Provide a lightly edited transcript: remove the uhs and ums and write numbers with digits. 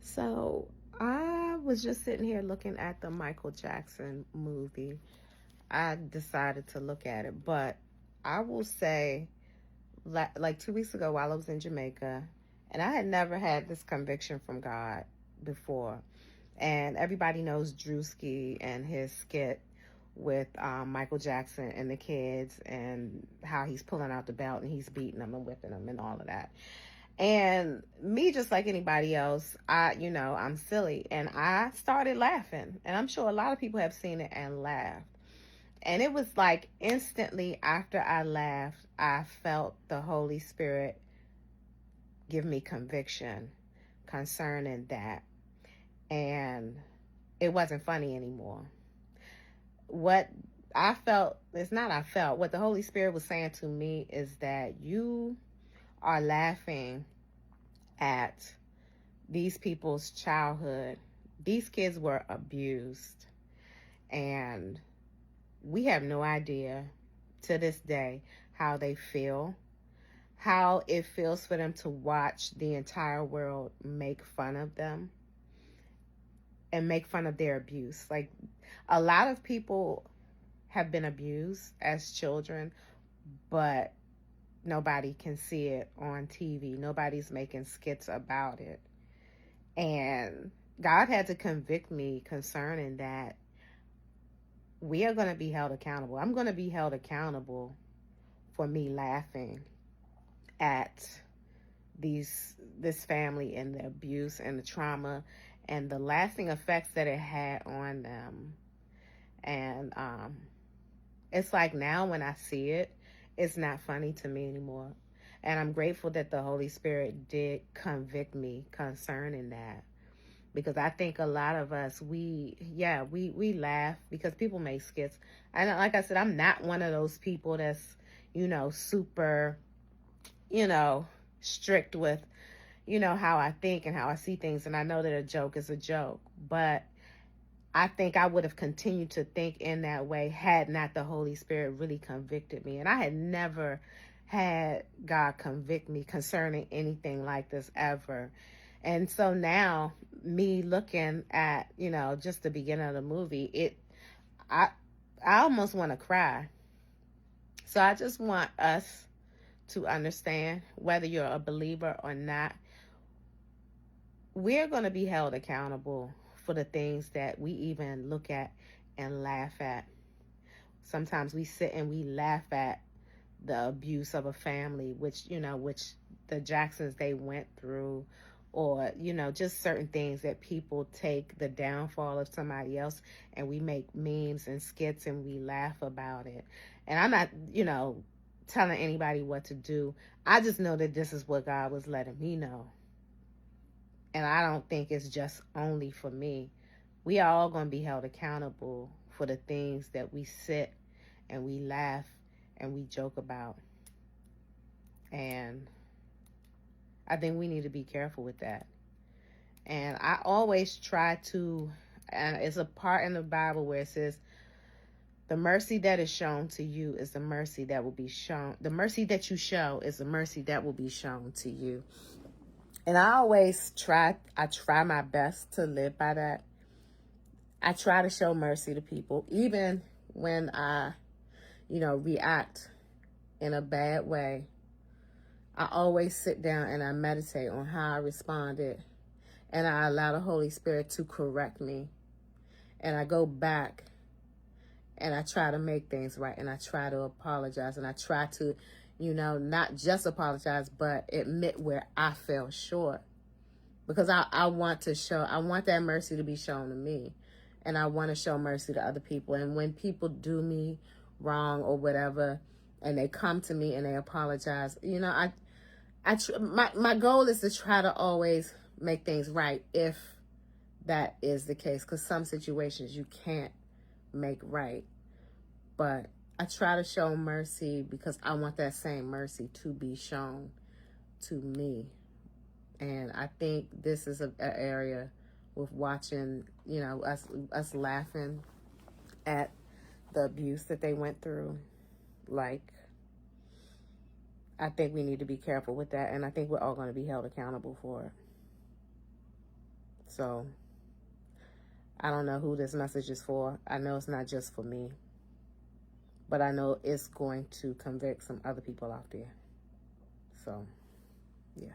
So I was just sitting here looking at the Michael Jackson movie. I decided to look at it, but I will say, like 2 weeks ago while I was in Jamaica, and I had never had this conviction from God before. And everybody knows Drewski and his skit with Michael Jackson and the kids, and how he's pulling out the belt and he's beating them and whipping them and all of that. And me, just like anybody else, I'm silly. And I started laughing. And I'm sure a lot of people have seen it and laughed. And it was like instantly after I laughed, I felt the Holy Spirit give me conviction concerning that. And it wasn't funny anymore. What I felt, it's not I felt, what the Holy Spirit was saying to me is that you are laughing at these people's childhood. These kids were abused, and we have no idea to this day how they feel, how it feels for them to watch the entire world make fun of them and make fun of their abuse. Like, a lot of people have been abused as children, but nobody can see it on TV. Nobody's making skits about it. And God had to convict me concerning that. We are going to be held accountable. I'm going to be held accountable for me laughing at this family and the abuse and the trauma and the lasting effects that it had on them. And it's like now when I see it, it's not funny to me anymore. And I'm grateful that the Holy Spirit did convict me concerning that. Because I think a lot of us, we laugh because people make skits. And like I said, I'm not one of those people that's, super, strict with, how I think and how I see things. And I know that a joke is a joke. But I think I would have continued to think in that way had not the Holy Spirit really convicted me. And I had never had God convict me concerning anything like this ever. And so now, me looking at, just the beginning of the movie, I almost want to cry. So I just want us to understand, whether you're a believer or not, we're going to be held accountable for the things that we even look at and laugh at. Sometimes we sit and we laugh at the abuse of a family, which the Jacksons, they went through, or, just certain things that people take the downfall of somebody else, and we make memes and skits and we laugh about it. And I'm not, telling anybody what to do. I just know that this is what God was letting me know. And I don't think it's just only for me. We are all going to be held accountable for the things that we sit and we laugh and we joke about. And I think we need to be careful with that. And I always try to, and it's a part in the Bible where it says, the mercy that is shown to you is the mercy that will be shown. The mercy that you show is the mercy that will be shown to you. And I try my best to live by that. I try to show mercy to people, even when I, react in a bad way. I always sit down and I meditate on how I responded, and I allow the Holy Spirit to correct me. And I go back and I try to make things right, and I try to apologize, and I try to, not just apologize, but admit where I fell short. Because I want that mercy to be shown to me, and I want to show mercy to other people. And when people do me wrong or whatever, and they come to me and they apologize, my goal is to try to always make things right, if that is the case, because some situations you can't make right. But I try to show mercy because I want that same mercy to be shown to me. And I think this is an area with watching, us laughing at the abuse that they went through. Like, I think we need to be careful with that, and I think we're all going to be held accountable for it. So I don't know who this message is for. I know it's not just for me, but I know it's going to convict some other people out there. So, yeah.